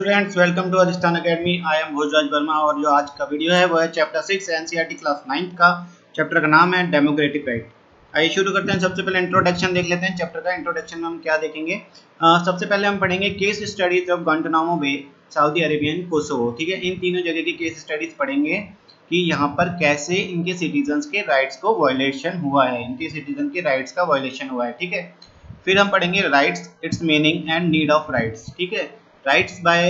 Students, welcome to अधिष्ठान academy. I am Bhojraj Verma और जो आज का वीडियो है वो है चैप्टर 6 एनसीईआरटी क्लास 9 का। चैप्टर का नाम है डेमोक्रेटिक राइट। आइए शुरू करते हैं। सबसे पहले इंट्रोडक्शन देख लेते हैं। चैप्टर का इंट्रोडक्शन में हम क्या देखेंगे। सबसे पहले हम पढ़ेंगे case studies of Guantanamo Bay, Saudi Arabian, Kosovo. ठीक है, इन तीनों जगह की केस स्टडीज पढ़ेंगे कि यहाँ पर कैसे इनके सिटीजन्स के राइट्स को वायलेशन हुआ है, इनके सिटीजन के राइट्स का वायलेशन हुआ है। ठीक है, फिर हम पढ़ेंगे rights, it's meaning and need of rights. ठीक है, राइट्स बाय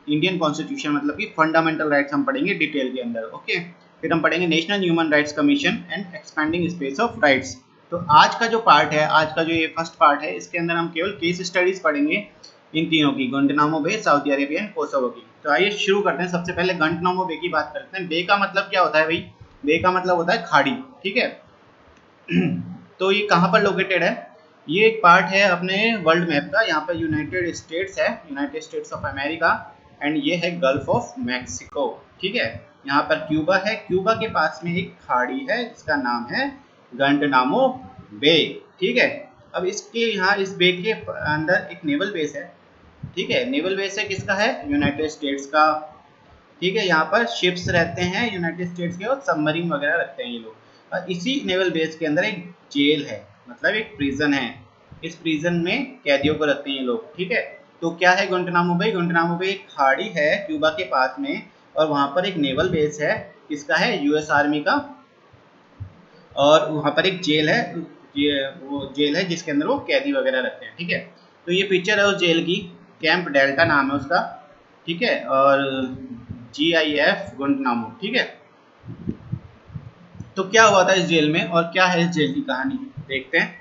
इंडियन कॉन्स्टिट्यूशन मतलब कि फंडामेंटल राइट्स हम पढ़ेंगे डिटेल के अंदर। ओके, फिर हम पढ़ेंगे national human rights commission and expanding space of rights. तो आज का जो पार्ट है, आज का जो ये फर्स्ट पार्ट है, इसके अंदर हम केवल केस स्टडीज पढ़ेंगे इन तीनों की, गुआंटानामो बे, सऊदी अरेबियन, कोसोवो की। तो आइए शुरू करते हैं। सबसे पहले गुआंटानामो बे की बात करते हैं। बे का मतलब क्या होता है भाई? बे का मतलब होता है खाड़ी। ठीक है तो ये कहाँ पर लोकेटेड है? ये एक पार्ट है अपने वर्ल्ड मैप का। यहाँ पर यूनाइटेड स्टेट्स है, United states of America, and ये है गल्फ ऑफ मैक्सिको। ठीक है, यहाँ पर क्यूबा है, क्यूबा के पास में एक खाड़ी है जिसका नाम है गुआंटानामो बे। ठीक है, अब इसके यहाँ इस बे के अंदर एक नेवल बेस है। ठीक है, नेवल बेस है किसका है? यूनाइटेड स्टेट्स का। ठीक है, यहाँ पर शिप्स रहते हैं यूनाइटेड स्टेट्स के और सबमरीन वगैरह रखते हैं ये लोग। और इसी नेवल बेस के अंदर एक जेल है, मतलब एक प्रिजन है। इस प्रिजन में कैदियों को रखते हैं ये लोग। ठीक है, तो क्या है गुआंटानामो बे? गुआंटानामो बे एक खाड़ी है क्यूबा के पास में, और वहाँ पर एक नेवल बेस है। किसका है? यूएस आर्मी का। और वहाँ पर एक जेल है, ये वो जेल है जिसके अंदर वो कैदी वगैरह रखते हैं। ठीक है, तो ये पिक्चर है उस जेल की, कैंप डेल्टा नाम है उसका। ठीक है, और GIF गुआंटानामो। ठीक है, तो क्या हुआ था इस जेल में और क्या है इस जेल की कहानी, देखते हैं।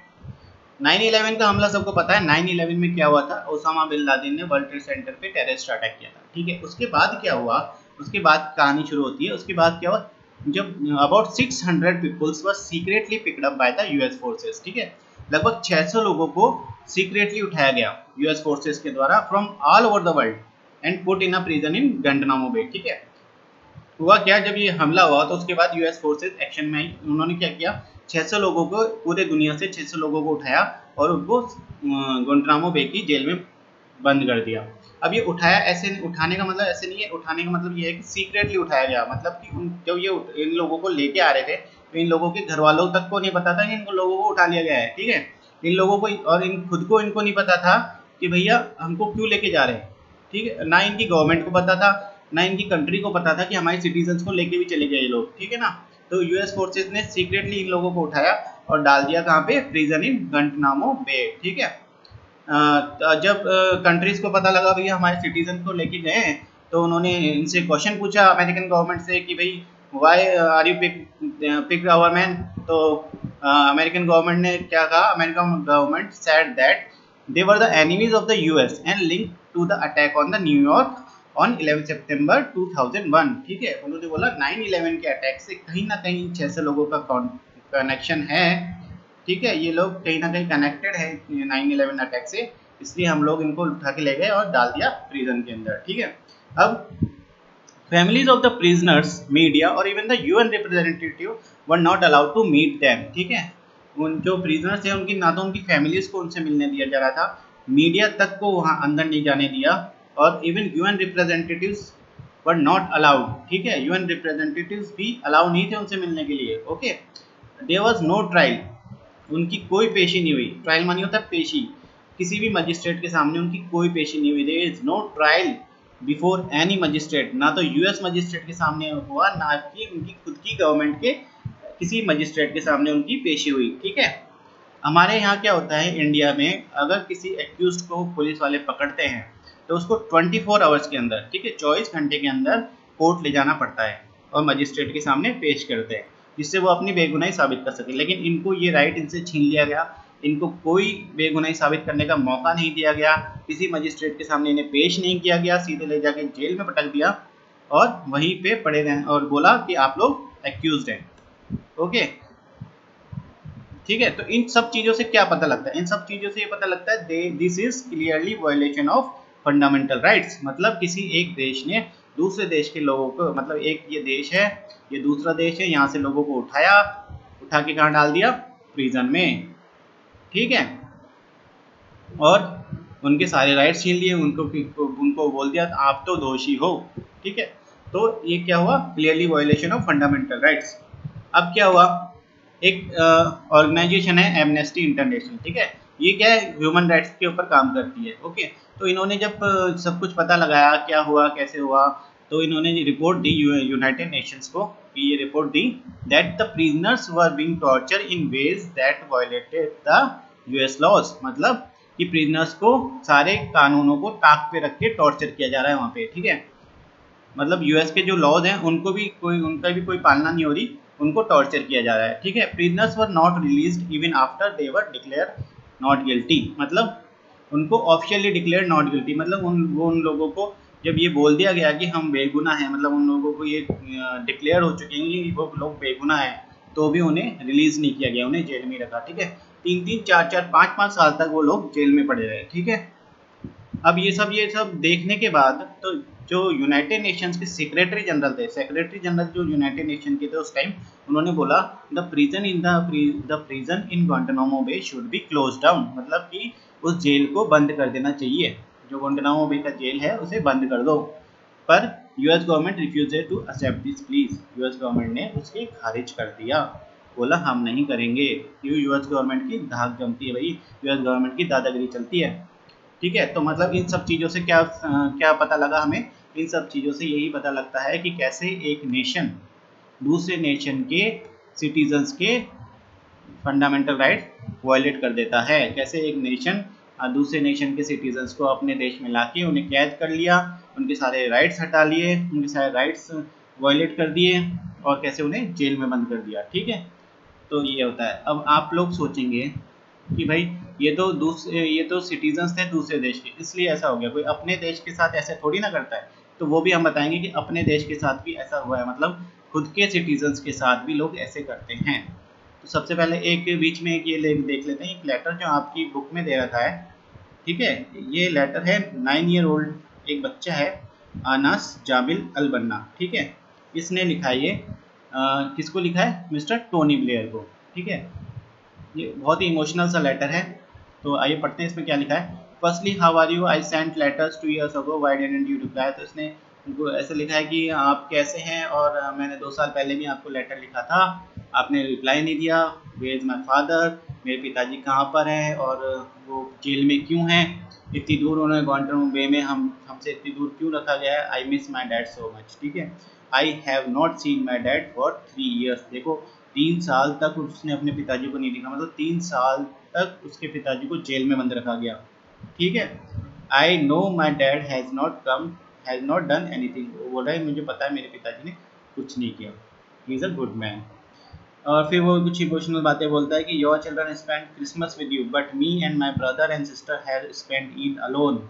9/11 का हमला सबको पता है। 9/11 में क्या हुआ था? ओसामा बिन लादेन ने वर्ल्ड ट्रेड सेंटर पे टेररिस्ट अटैक किया था। ठीक है, उसके बाद क्या हुआ? उसके बाद कहानी शुरू होती है। उसके बाद क्या हुआ? जब about 600 peoples were secretly picked up by the US forces. ठीक है, लगभग 600 लोगों को सीक्रेटली उठाया गया यूएस फोर्सेस के द्वारा from all over the world and put in a prison in Guantanamo Bay. ठीक है, हुआ क्या, जब ये हमला हुआ तो उसके बाद यूएस फोर्सेस एक्शन में आई। उन्होंने क्या किया? 600 लोगों को, पूरे दुनिया से 600 लोगों को उठाया और उनको गुआंटानामो बे की जेल में बंद कर दिया। अब ये उठाया ऐसे, उठाने का मतलब ऐसे नहीं है, उठाने का मतलब ये है कि सीक्रेटली उठाया गया। मतलब कि जब ये इन लोगों को लेके आ रहे थे तो इन लोगों के घर वालों तक को नहीं पता था कि इन लोगों को उठा लिया गया है। ठीक है, इन लोगों को और इन खुद को इनको नहीं पता था कि भैया हमको क्यों लेके जा रहे हैं। ठीक है, ना इनकी गवर्नमेंट को पता था, ना इनकी कंट्री को पता था कि हमारे सिटीजन्स को लेके भी चले गए ये लोग। ठीक है ना, तो यूएस फोर्सेस ने सीक्रेटली इन लोगों को उठाया और डाल दिया कहाँ पे? Prison in Guantanamo Bay. ठीक है, जब कंट्रीज को पता लगा भैया हमारे सिटीजन को लेके गए हैं, तो उन्होंने इनसे क्वेश्चन पूछा अमेरिकन गवर्नमेंट से कि भाई why are you pick our man. तो अमेरिकन गवर्नमेंट ने क्या कहा? American government said that they were the enemies of the US and link to the attack on the New York on 11 सितंबर 2001। ठीक है, उन्होंने बोला 9/11 के अटैक से कहीं ना कहीं 600 लोगों का कनेक्शन है। ठीक है, ये लोग कहीं ना कहीं कनेक्टेड है 9/11 अटैक से, इसलिए हम लोग इनको उठा के ले गए और डाल दिया प्रिजन के अंदर। ठीक है, अब families of the prisoners, media और even the UN representative were not allowed to meet them. ठीक है, उन जो प्रिजनर्स थे उनकी ना तो उनकी फैमिलीज को उनसे मिलने दिया जा रहा था, मीडिया तक को वहाँ अंदर नहीं जाने दिया, और even UN representatives were not allowed. ठीक है, यूएन रिप्रेजेंटेटिव्स भी अलाउ नहीं थे उनसे मिलने के लिए। Okay, there was no trial, उनकी कोई पेशी नहीं हुई। ट्रायल मानी होता है पेशी, किसी भी मजिस्ट्रेट के सामने उनकी कोई पेशी नहीं हुई। There is no trial before any magistrate, ना तो यूएस मजिस्ट्रेट के सामने हुआ, ना कि उनकी खुद की गवर्नमेंट के किसी मजिस्ट्रेट के सामने उनकी पेशी हुई। ठीक है, हमारे यहाँ क्या होता है इंडिया में, अगर किसी एक्यूज को पुलिस वाले पकड़ते हैं तो उसको 24 आवर्स के अंदर, ठीक है, 24 घंटे के अंदर कोर्ट ले जाना पड़ता है और मजिस्ट्रेट के सामने पेश करते हैं, जिससे वो अपनी बेगुनाही साबित कर सके। लेकिन इनको ये राइट इनसे छीन लिया गया, इनको कोई बेगुनाही साबित करने का मौका नहीं दिया गया, किसी मजिस्ट्रेट के सामने इन्हें पेश नहीं किया गया, सीधे ले जाके जेल में पटक दिया और वहीं पे पड़े रहे और बोला कि आप लोग एक्यूज्ड हैं। ओके, ठीक है, तो इन सब चीजों से क्या पता लगता है? इन सब चीजों से ये पता लगता है this is clearly violation of fundamental rights. मतलब किसी एक देश ने दूसरे देश के लोगों को, मतलब एक ये देश है, ये दूसरा देश है, यहाँ से लोगों को उठाया, उठा के कहाँ डाल दिया? प्रिजन में। ठीक है, और उनके सारे राइट्स छीन लिए, उनको बोल दिया आप तो दोषी हो, ठीक है। तो ये क्या हुआ, clearly violation of fundamental rights. अब क्या हुआ, एक ऑर्गेनाइजेशन है एमनेस्टी इंटरनेशनल, ठीक है, ये क्या है, ह्यूमन राइट्स के ऊपर काम करती है, ओके। तो इन्होंने जब सब कुछ पता लगाया क्या हुआ कैसे हुआ, तो इन्होंने रिपोर्ट दी यूनाइटेड नेशंस को, कि ये रिपोर्ट दी that the prisoners were being torture in ways that violated the US laws, मतलब कि प्रिजनर्स को सारे कानूनों को ताक पे रख के टॉर्चर किया जा रहा है वहाँ पे, ठीक है। मतलब यूएस के जो लॉज हैं उनको भी कोई, उनका भी कोई पालना नहीं हो रही, उनको टॉर्चर किया जा रहा है, ठीक है। Prisoners were not released even after they were declare not guilty, मतलब उनको ऑफिशियली डिक्लेयर नॉट गिल्टी, मतलब उन लोगों को जब ये बोल दिया गया कि हम बेगुनाह हैं, मतलब उन लोगों को ये डिक्लेयर हो चुके हैं कि वो लोग बेगुनाह हैं, तो भी उन्हें रिलीज नहीं किया गया, उन्हें जेल में रखा, ठीक है। 3-3, 4-4, 5-5 साल तक वो लोग जेल में पड़े रहे, ठीक है। अब ये सब देखने के बाद तो जो यूनाइटेड नेशंस के सेक्रेटरी जनरल थे, सेक्रेटरी जनरल जो यूनाइटेड नेशन के थे उस टाइम, उन्होंने बोला the prison in Guantanamo Bay should be close down, मतलब कि उस जेल को बंद कर देना चाहिए, जो ग्वांटानामो बे का जेल है उसे बंद कर दो। पर US government refused to accept this please, US government ने उसके खारिज कर दिया, बोला हम नहीं करेंगे, क्यों, यूएस गवर्नमेंट की धाक जमती है भाई, यूएस गवर्नमेंट की दादागिरी चलती है, ठीक है। तो मतलब इन सब चीज़ों से क्या पता लगा हमें, इन सब चीज़ों से यही पता लगता है कि कैसे एक नेशन दूसरे नेशन के सिटीजन्स के फंडामेंटल राइट्स वायलेट कर देता है, कैसे एक नेशन दूसरे नेशन के सिटीजन्स को अपने देश में लाके उन्हें कैद कर लिया, उनके सारे राइट्स हटा लिए, उनके सारे राइट्स वायलेट कर दिए, और कैसे उन्हें जेल में बंद कर दिया, ठीक है। तो ये होता है। अब आप लोग सोचेंगे कि भाई ये तो सिटीजन्स थे दूसरे देश के, इसलिए ऐसा हो गया, कोई अपने देश के साथ ऐसे थोड़ी ना करता है। तो वो भी हम बताएंगे कि अपने देश के साथ भी ऐसा हुआ है, मतलब खुद के सिटीजन्स के साथ भी लोग ऐसे करते हैं। तो सबसे पहले एक बीच में एक ये देख लेते हैं, एक लेटर जो आपकी बुक में दे रखा है, ठीक है। ये लेटर है 9 ईयर ओल्ड एक बच्चा है, अनास जाबिल अल बन्ना, ठीक है। इसने लिखा है ये किसको लिखा है, मिस्टर टोनी ब्लेयर को, ठीक है। ये बहुत ही इमोशनल सा लेटर है, तो आइए पढ़ते हैं इसमें क्या लिखा है। Firstly how are you, I sent letters 2 years ago, why didn't you reply. तो इसने उनको ऐसे लिखा है कि आप कैसे हैं, और मैंने 2 साल पहले भी आपको लेटर लिखा था, आपने रिप्लाई नहीं दिया। वेयर इज माई फादर, मेरे पिताजी कहाँ पर हैं, और वो जेल में क्यों हैं, इतनी दूर उन्होंने ग्वांटानामो बे में हमसे इतनी दूर क्यों रखा गया है। I miss my dad so much, ठीक है। I have not seen my dad for 3 years, देखो 3 साल तक उसने अपने पिताजी को नहीं देखा, मतलब 3 साल तक उसके पिताजी को जेल में बंद रखा गया, ठीक है। I know my dad has not done anything, वो बोल रहा है मुझे पता है मेरे पिताजी ने कुछ नहीं किया, he is a good man. और फिर वो कुछ इमोशनल बातें बोलता है कि your children spend Christmas with you, but me and my brother and sister have spend Eid alone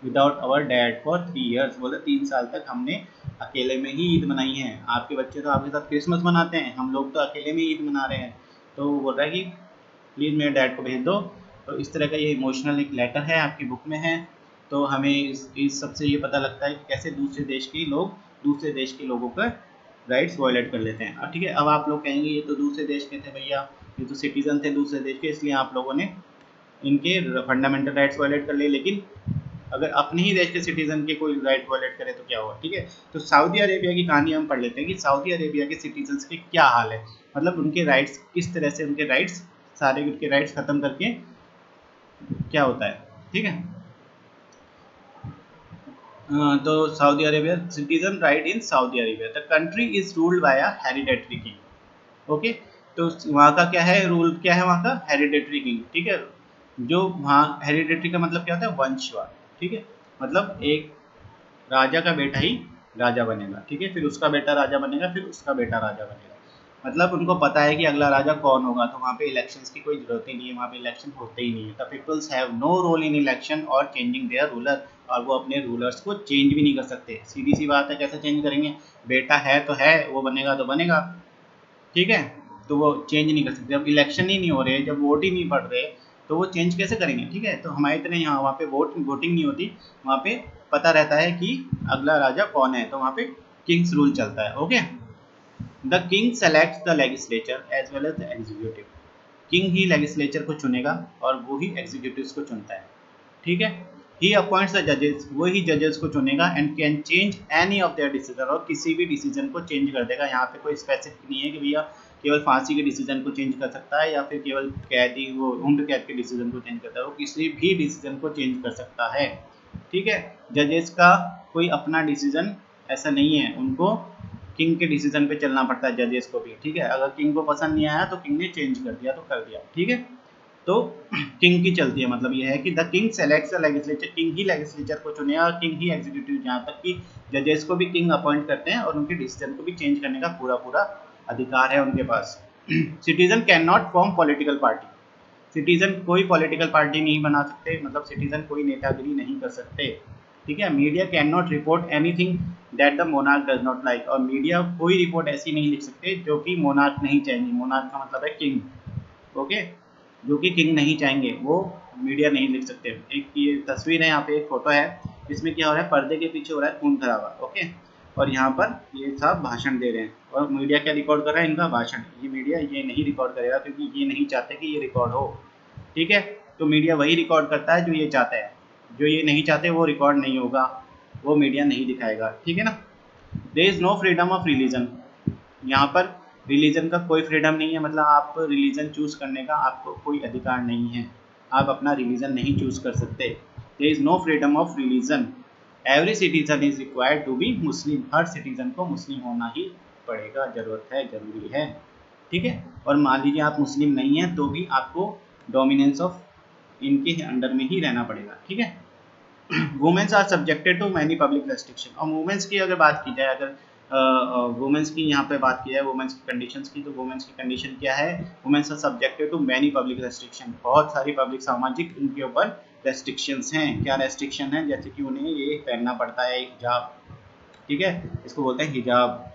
without our dad for 3 years, बोले 3 साल तक हमने अकेले में ही ईद मनाई है, आपके बच्चे तो आपके साथ क्रिसमस मनाते हैं, हम लोग तो अकेले में ईद मना रहे हैं। तो वो बोल रहा है कि प्लीज़ मेरे डैड को भेज दो। तो इस तरह का ये इमोशनल एक लेटर है, आपकी बुक में है। तो हमें इस सबसे ये पता लगता है कि कैसे दूसरे देश के लोग दूसरे देश के लोगों का राइट्स वायलेट कर लेते हैं। ठीक है, अब आप लोग कहेंगे ये तो दूसरे देश के थे भैया, ये तो सिटीजन थे दूसरे देश के, इसलिए आप लोगों ने इनके फंडामेंटल राइट्स वायलेट कर लिए। लेकिन अगर अपने ही देश के सिटीजन के कोई राइट वायलेट करे तो क्या होगा, ठीक है। तो सऊदी अरेबिया की कहानी हम पढ़ लेते हैं कि सऊदी अरेबिया के सिटीजन्स के क्या हाल है, मतलब उनके राइट्स किस तरह से, उनके राइट्स सारे उनके राइट्स खत्म करके क्या होता है, ठीक है। तो Saudi Arabia citizen right in Saudi Arabia, the country is ruled by a hereditary king, okay. तो वहाँ का क्या है रूल, क्या है वहाँ का हेरिडेटरी किंग, ठीक है। जो वहाँ हेरिडेटरी का मतलब क्या होता है, वंशवाद, ठीक है। मतलब एक राजा का बेटा ही राजा बनेगा, ठीक है, फिर उसका बेटा राजा बनेगा, फिर उसका बेटा राजा बनेगा। मतलब उनको पता है कि अगला राजा कौन होगा, तो वहाँ पे इलेक्शंस की कोई जरूरत ही नहीं है, वहाँ पे इलेक्शन होते ही नहीं है। The peoples have no role in election और चेंजिंग देयर रूलर, और वो अपने रूलर्स को चेंज भी नहीं कर सकते। सीधी सी बात है, कैसे चेंज करेंगे, बेटा है तो है, वो बनेगा तो बनेगा, ठीक है। तो वो चेंज नहीं कर सकते, जब इलेक्शन ही नहीं हो रहे, जब वोट ही नहीं पड़ रहे, तो वो चेंज कैसे करेंगे, ठीक है। तो हमारे इतने यहाँ वहाँ पे वोटिंग नहीं होती, वहाँ पे पता रहता है कि अगला राजा कौन है, तो वहाँ पे किंग्स रूल चलता है, okay. The king selects the legislature as well as the executive, king ही लेजिस्लेचर को चुनेगा और वो ही एग्जीक्यूटिव्स को चुनता है, ठीक है। ही अपॉइंट्स द जजेस, वो ही जजेस को चुनेगा and can change any of their decision, और किसी भी डिसीजन को चेंज कर देगा। यहाँ पे कोई स्पेसिफिक नहीं है कि भैया केवल फांसी के डिसीजन को चेंज कर सकता है या फिर केवल कैदी वो उम्र कैद के डिसीजन को चेंज करता है, वो किसी भी डिसीजन को चेंज कर सकता है। ठीक है, जजेस का कोई अपना डिसीजन ऐसा नहीं है, उनको किंग के डिसीजन पे चलना पड़ता है जजेस को भी। ठीक है, अगर किंग को पसंद नहीं आया तो किंग ने चेंज कर दिया तो कर दिया। ठीक है, तो किंग की चलती है, मतलब ये है कि the king selects the legislature, king ही लेजिस्लेचर को चुनेगा, किंग ही एग्जीक्यूटिव, जहाँ तक कि जजेस को भी किंग अपॉइंट करते हैं और उनके डिसीजन को भी चेंज करने का पूरा पूरा अधिकार है उनके पास। Citizen can not form political party, citizen कोई पॉलिटिकल पार्टी नहीं बना सकते, मतलब सिटीजन कोई नेतागिरी नहीं कर सकते। ठीक है, media can not report anything that the monarch does not like, और मीडिया कोई रिपोर्ट ऐसी नहीं लिख सकते जो कि मोनार्क नहीं चाहेंगे। मोनार्क का मतलब है किंग, ओके, जो कि किंग नहीं चाहेंगे वो मीडिया नहीं लिख सकते। एक ये तस्वीर है, यहाँ पे एक फोटो है, इसमें क्या हो रहा है, पर्दे के पीछे हो रहा है खून खराबा, ओके, और यहाँ पर ये साहब भाषण दे रहे हैं और मीडिया क्या रिकॉर्ड कर रहा है, इनका भाषण। ये मीडिया ये नहीं रिकॉर्ड करेगा क्योंकि ये नहीं चाहते कि ये रिकॉर्ड हो। ठीक है, तो मीडिया वही रिकॉर्ड करता है जो ये चाहता है, जो ये नहीं चाहते वो रिकॉर्ड नहीं होगा, वो मीडिया नहीं दिखाएगा। ठीक है ना। There is no freedom of religion, यहाँ पर रिलीजन का कोई फ्रीडम नहीं है, मतलब आप रिलीजन चूज करने का आपको कोई अधिकार नहीं है, आप अपना रिलीजन नहीं चूज कर सकते। There is no freedom of religion, every citizen is required to be Muslim, हर सिटीजन को मुस्लिम होना ही पड़ेगा, जरूरत है, जरूरी है। ठीक है, और मान लीजिए आप मुस्लिम नहीं हैं तो भी आपको डोमिनेंस ऑफ इनके अंडर में ही रहना पड़ेगा। ठीक है, womens are subjected to many public restriction, और वुमेन्स की अगर बात की जाए, अगर वुमेन्स की यहाँ पे बात की जाए वुमेन्स की कंडीशंस की, तो वुमेन्स की कंडीशन क्या है, womens are subjected to many public restriction, बहुत सारी पब्लिक सामाजिक उनके ऊपर रेस्ट्रिक्शंस हैं। क्या रेस्ट्रिक्शन है, जैसे कि उन्हें ये पहनना पड़ता है हिजाब, ठीक है, इसको बोलते हैं हिजाब,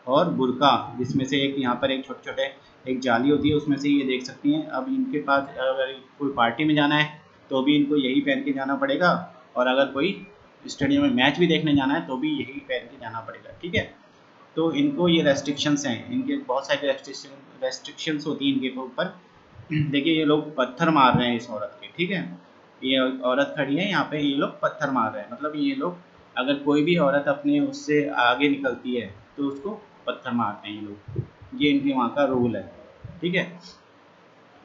और बुर्का, जिसमें से एक यहाँ पर एक छोटे छोटे एक जाली होती है उसमें से ये देख सकती हैं। अब इनके पास अगर कोई पार्टी में जाना है तो भी इनको यही पहन के जाना पड़ेगा, और अगर कोई स्टेडियम में मैच भी देखने जाना है तो भी यही पहन के जाना पड़ेगा। ठीक है, तो इनको ये रेस्ट्रिक्शंस हैं, इनके बहुत सारे रेस्ट्रिक्शंस होती हैं इनके ऊपर। देखिए ये लोग पत्थर मार रहे हैं इस औरत के, ठीक है, ये औरत खड़ी है यहाँ पे, ये लोग पत्थर मार रहे हैं, मतलब ये लोग अगर कोई भी औरत अपने उससे आगे निकलती है तो उसको पत्थर मारते हैं ये लोग, ये इनके वहाँ का रूल है। ठीक है,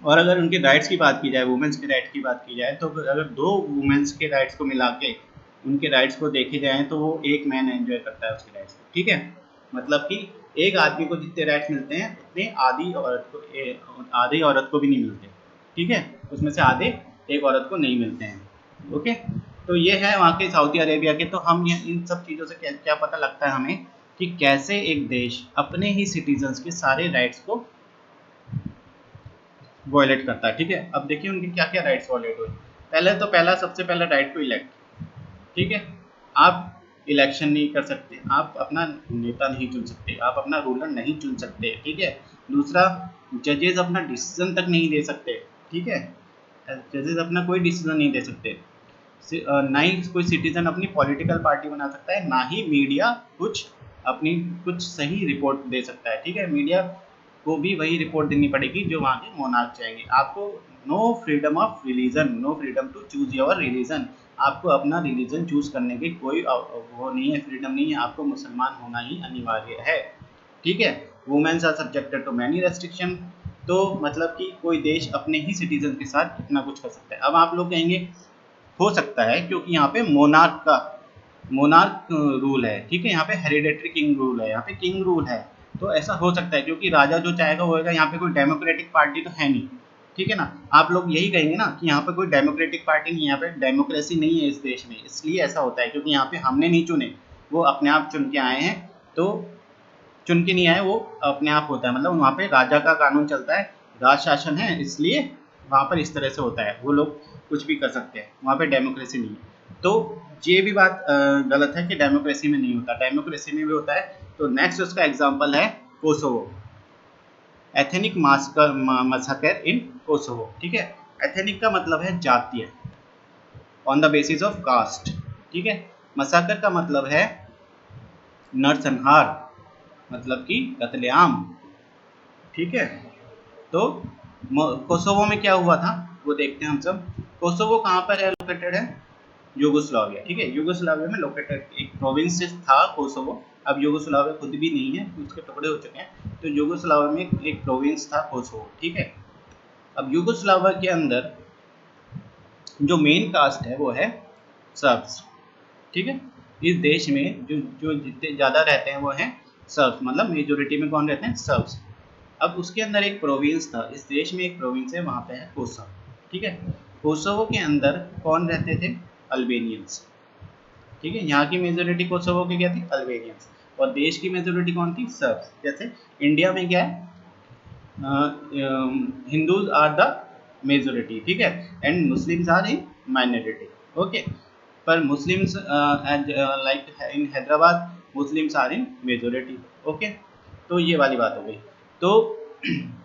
और अगर उनके राइट्स की बात की जाए, वुमेन्स के राइट्स की बात की जाए, तो अगर दो वुमेन्स के राइट्स को मिला के उनके राइट्स को देखे जाएँ तो वो एक मैन एंजॉय करता है उसके राइट्स को। ठीक है, मतलब कि एक आदमी को जितने राइट्स मिलते हैं उतने आधी औरत को भी नहीं मिलते। ठीक है, उसमें से आधे एक औरत को नहीं मिलते हैं। ओके, तो ये है वहाँ के सऊदी अरेबिया के। तो हम ये इन सब चीज़ों से क्या पता लगता है हमें कि कैसे एक देश अपने ही सिटीजन्स के सारे राइट्स को वॉयलेट करता है। ठीक है, अब देखिए उनके क्या क्या राइट्स वॉयलेट हुए। पहले तो सबसे पहला राइट टू इलेक्ट। ठीक है, आप इलेक्शन नहीं कर सकते, आप अपना नेता नहीं चुन सकते, आप अपना रूलर नहीं चुन सकते। ठीक है, दूसरा, जजेस अपना डिसीजन तक नहीं दे सकते। ठीक है, जजेस अपना कोई डिसीजन नहीं दे सकते, ना ही कोई सिटीजन अपनी पॉलिटिकल पार्टी बना सकता है, ना ही मीडिया कुछ सही रिपोर्ट दे सकता है। ठीक है, मीडिया को भी वही रिपोर्ट देनी पड़ेगी जो वहाँ के मोनार्क चाहेंगे। आपको no freedom of religion, no freedom to choose your religion, आपको अपना रिलीजन चूज करने की कोई वो नहीं है, फ्रीडम नहीं है, आपको मुसलमान होना ही अनिवार्य है। ठीक है, womens are subjected to many restriction, तो मतलब कि कोई देश अपने ही सिटीजन के साथ इतना कुछ कर सकता है। अब आप लोग कहेंगे हो सकता है क्योंकि यहाँ पे मोनार्क रूल है। ठीक है, यहाँ पे हेरिडेटरी किंग रूल है, यहाँ पे किंग रूल है, तो ऐसा हो सकता है क्योंकि राजा जो चाहेगा वो होगा। यहाँ पे कोई डेमोक्रेटिक पार्टी तो है नहीं। ठीक है ना, आप लोग यही कहेंगे ना कि यहाँ पे कोई डेमोक्रेटिक पार्टी नहीं है, यहाँ पे डेमोक्रेसी नहीं है इस देश में, इसलिए ऐसा होता है क्योंकि यहाँ पे हमने नहीं चुने, वो अपने आप चुन के आए हैं। तो चुन के नहीं आए, वो अपने आप होता है, मतलब वहाँ पे राजा का कानून चलता है, राज शासन है, इसलिए वहाँ पर इस तरह से होता है, वो लोग कुछ भी कर सकते हैं, वहाँ पे डेमोक्रेसी नहीं है। तो ये भी बात गलत है कि डेमोक्रेसी में नहीं होता, डेमोक्रेसी में भी होता है। तो नेक्स्ट उसका एग्जाम्पल है Kosovo, ethnic massacre in Kosovo. ठीक है, एथेनिक का मतलब है जातीय, on the basis of caste. ठीक है, मसाकर का मतलब है नरसंहार, मतलब कि कत्लेआम। ठीक है, तो कोसोवो में क्या हुआ था वो देखते हैं हम सब। कोसोवो कहाँ पर है लोकेटेड है, यूगोस्लाविया, ठीक है। यूगोस्लाविया में लोकेटेड एक प्रोविंस था कोसोवो। अब यूगोस्लाविया खुद भी नहीं है, उसके टुकड़े हो चुके हैं। तो यूगोस्लाविया में एक प्रोविंस था कोसोवो, ठीक है। अब यूगोस्लाविया के अंदर जो मेन कास्ट है वो है सर्ब्स, ठीक है। इस देश में जो जो जितने ज़्यादा रहते हैं वो हैं सर्ब्स, मतलब मेजोरिटी में कौन रहते हैं, सर्ब्स। अब उसके अंदर एक प्रोविंस था, इस देश में एक प्रोविंस है, वहाँ पे है कोसोवो, ठीक है। कोसोवो के अंदर कौन रहते थे, अल्बेनियंस, ठीक है। यहाँ की मेजोरिटी कोसोवो की क्या थी, अल्बेनियंस, और देश की मेजोरिटी कौन थी, सर्ब्स। जैसे इंडिया में क्या है, हिंदूज आर द मेजोरिटी, ठीक है, and Muslims are in minority, okay. पर Muslims like in Hyderabad Muslims are in majority, okay. तो ये वाली बात हो गई। तो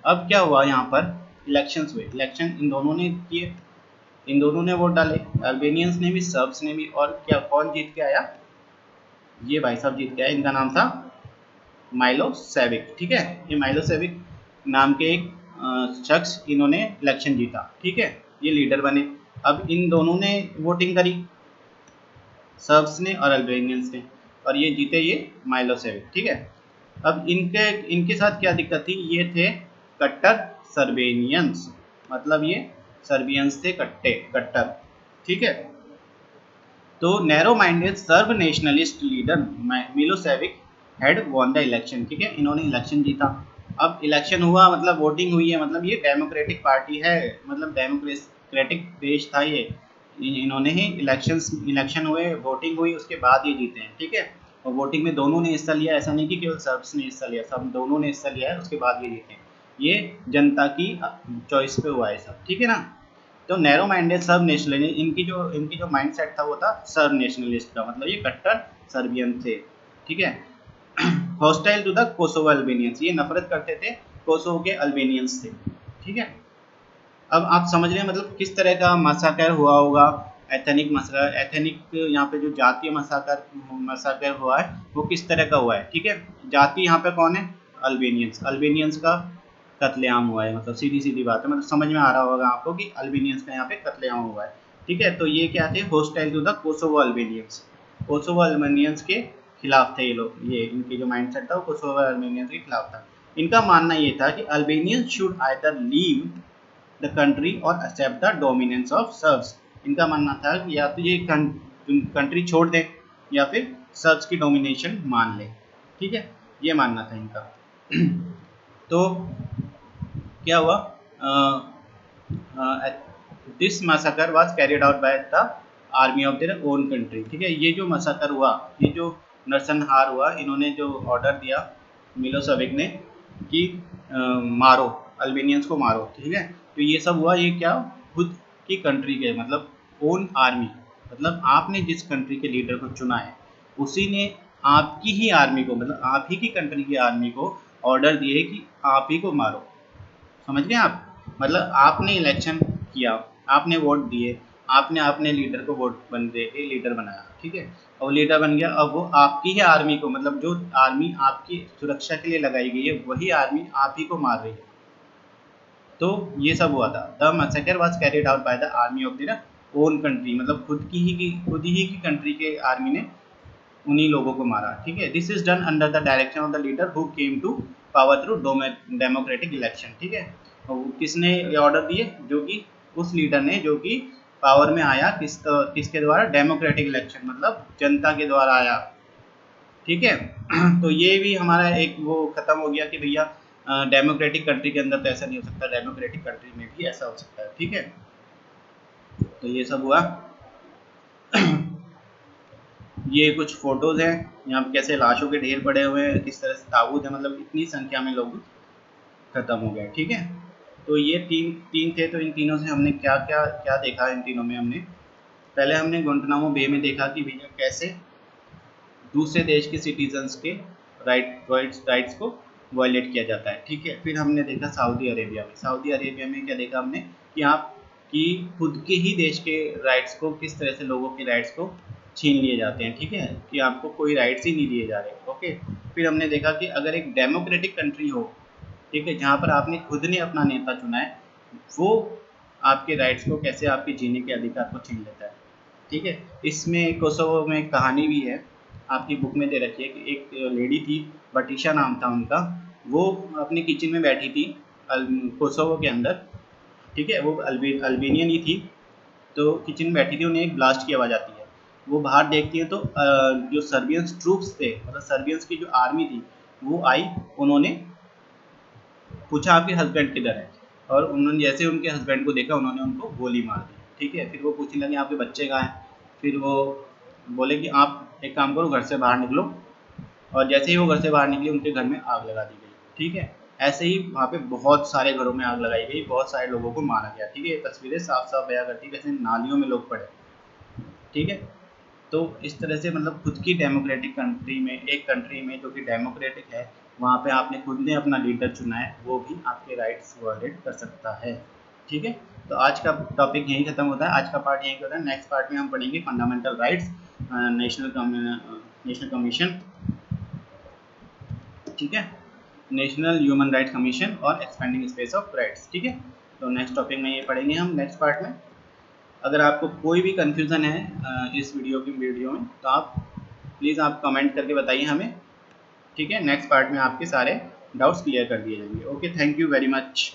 अब क्या हुआ, यहाँ पर इलेक्शंस हुए, इलेक्शन इन दोनों ने किए, इन दोनों ने वोट डाले, अल्बेनियंस ने भी सर्ब्स ने भी। और क्या कौन जीत के आया, ये भाई साहब जीत के आया, इनका नाम था माइलोसेविक, ठीक है। ये माइलोसेविक नाम के एक शख्स, इन्होंने इलेक्शन जीता, ठीक है, ये लीडर बने। अब इन दोनों ने वोटिंग करी, सर्ब्स ने और अल्बेनियंस ने, और ये जीते, ये माइलोसेविक, ठीक है। अब इनके इनके साथ क्या दिक्कत थी, ये थे कट्टर सर्बेनियंस, मतलब ये सर्बियंस थे कट्टर, ठीक है। तो narrow minded SERB nationalist leader Milosevic had won the election, ठीक है, इन्होंने इलेक्शन जीता। अब इलेक्शन हुआ मतलब वोटिंग हुई है, मतलब ये डेमोक्रेटिक पार्टी है, मतलब डेमोक्रेटिक देश था ये, इन्होंने ही इलेक्शन हुए, वोटिंग हुई, उसके बाद ये जीते हैं, ठीक है। और वोटिंग में दोनों ने हिस्सा लिया, ऐसा नहीं कि केवल सर्ब्स ने हिस्सा लिया, सब दोनों ने हिस्सा लिया है, उसके बाद ये जीते हैं। ये जनता की चॉइस पे हुआ है सब, ठीक है ना। तो नैरो माइंडेड सर्ब नेशनलिस्ट, इनकी जो माइंड सेट था वो था सर्ब नेशनलिस्ट का, मतलब ये कट्टर सर्बियन थे, ठीक है। हॉस्टाइल टू द कोसोवो अल्बेनियंस, ये नफरत करते थे कोसोवो के अल्बेनियंस से, ठीक है। अब आप समझ रहे हैं मतलब किस तरह का मसाकर हुआ होगा, एथनिक मसाकर, एथनिक यहाँ पे जो जातीय मसाकर हुआ है वो किस तरह का हुआ है, ठीक है। जाति यहाँ पे कौन है, अल्बेनियंस, अल्बेनियंस का कत्लेआम हुआ है, मतलब सीधी सीधी बात है, मतलब समझ में आ रहा होगा आपको कि अल्बेनियंस का यहाँ पे कत्लेआम हुआ है, ठीक है। तो ये क्या थे, hostile to the Kosovo Albanians, Kosovo Albanians के खिलाफ थे ये लोग, ये इनके जो माइंडसेट था वो कोसोवो अल्बेनियंस के खिलाफ था। इनका मानना ये था कि Albanians should either leave the country और accept the dominance of Serbs, इनका मानना था कि या तो ये कंट्री छोड़ दें या फिर सर्ब्स की डोमिनेशन मान लें, ठीक है, ये मानना था इनका। तो क्या हुआ, this massacre was carried out by the army of their own country, ठीक है। ये जो मसाकर हुआ, ये जो नरसंहार हुआ, इन्होंने जो ऑर्डर दिया मिलोसेविक ने कि मारो, अल्बेनियंस को मारो, ठीक है। तो ये सब हुआ, ये क्या, खुद की कंट्री के, मतलब ओन आर्मी, मतलब आपने जिस कंट्री के लीडर को चुना है उसी ने आपकी ही आर्मी को, मतलब आप ही की कंट्री की आर्मी को ऑर्डर दिए कि आप ही को मारो, समझ गए आप। मतलब आपने इलेक्शन किया, आपने वोट दिए, आपने अपने लीडर को वोट बन दे के लीडर बनाया, ठीक है, और द बन गया, अब वो आपकी ही आर्मी को, मतलब जो आर्मी आपकी सुरक्षा के लिए लगाई गई है वही आर्मी आप ही को मार रही है। तो ये सब हुआ था। The massacre was carried out by the army of their own country, मतलब खुद ही की कंट्री के आर्मी ने उन्हीं लोगों को मारा, ठीक है। This is done under the direction of the leader who came to power through democratic election, ठीक है। और किसने ये ऑर्डर दिए, जो कि उस लीडर ने जो कि पावर में आया किसके द्वारा, डेमोक्रेटिक इलेक्शन, मतलब जनता के द्वारा आया, ठीक है। तो ये भी हमारा एक वो खत्म हो गया कि भैया डेमोक्रेटिक कंट्री के अंदर तो ऐसा नहीं हो सकता, डेमोक्रेटिक कंट्री में भी ऐसा हो सकता है, ठीक है। तो ये सब हुआ। ये कुछ फोटोज हैं, यहाँ पे कैसे लाशों के ढेर पड़े हुए हैं, किस तरह से ताबूत है, मतलब इतनी संख्या में लोग खत्म हो गए, ठीक है। तो ये तीन तीन थे, तो इन तीनों से हमने क्या क्या क्या देखा, इन तीनों में हमने पहले हमने गुंटनामो बे में देखा कि भैया कैसे दूसरे देश के सिटीजन्स के राइट्स को वायलेट किया जाता है, ठीक है। फिर हमने देखा सऊदी अरेबिया में, सऊदी अरेबिया में क्या देखा हमने कि आप कि खुद के ही देश के राइट्स को किस तरह से लोगों के राइट्स को छीन लिए जाते हैं, ठीक है, कि आपको कोई राइट्स ही नहीं दिए जा रहे, ओके। फिर हमने देखा कि अगर एक डेमोक्रेटिक कंट्री हो, ठीक है, जहाँ पर आपने खुद ने अपना नेता चुना है, वो आपके राइट्स को कैसे, आपके जीने के अधिकार को छीन लेता है, ठीक है। इसमें कोसोवो में एक कहानी भी है, आपकी बुक में दे रखी है कि एक लेडी थी, बटिशा नाम था उनका, वो अपने किचन में बैठी थी कोसोवो के अंदर, ठीक है, वो अल्बेनियन ही थी। तो किचन में बैठी थी, उन्हें एक ब्लास्ट की आवाज़ आती है, वो बाहर देखती है तो जो सर्बियंस ट्रूप्स थे, मतलब सर्बियंस की जो आर्मी थी वो आई, उन्होंने पूछा आपके हस्बैंड किधर है, और उन्होंने जैसे उनके हस्बैंड को देखा उन्होंने उनको गोली मार दी, ठीक है। फिर वो पूछने लगे आपके बच्चे कहाँ हैं, फिर वो बोले कि आप एक काम करो, घर से बाहर निकलो, और जैसे ही वो घर से बाहर निकले उनके घर में आग लगा दी गई, ठीक है। ऐसे ही वहाँ पे बहुत सारे घरों में आग लगाई गई, बहुत सारे लोगों को मारा गया, ठीक है। ये तस्वीरें साफ साफ बयां करती है कैसे नालियों में लोग पड़े, ठीक है। तो इस तरह से मतलब खुद की डेमोक्रेटिक कंट्री में, एक कंट्री में जो कि डेमोक्रेटिक है, वहाँ पे आपने खुद ने अपना लीडर चुना है, वो भी आपके राइट्स वायलेट कर सकता है, ठीक है। तो आज का टॉपिक यहीं खत्म होता है, आज का पार्ट यहीं होता है। नेक्स्ट पार्ट में हम पढ़ेंगे फंडामेंटल राइट्स, नेशनल कमीशन, ठीक है, नेशनल ह्यूमन राइट्स कमीशन और एक्सपेंडिंग स्पेस ऑफ राइट्स, ठीक है। तो नेक्स्ट टॉपिक में ये पढ़ेंगे हम नेक्स्ट पार्ट में। अगर आपको कोई भी कन्फ्यूज़न है इस वीडियो में, तो आप प्लीज़ आप कमेंट करके बताइए हमें, ठीक है। नेक्स्ट पार्ट में आपके सारे डाउट्स क्लियर कर दिए जाएंगे। Okay, thank you very much.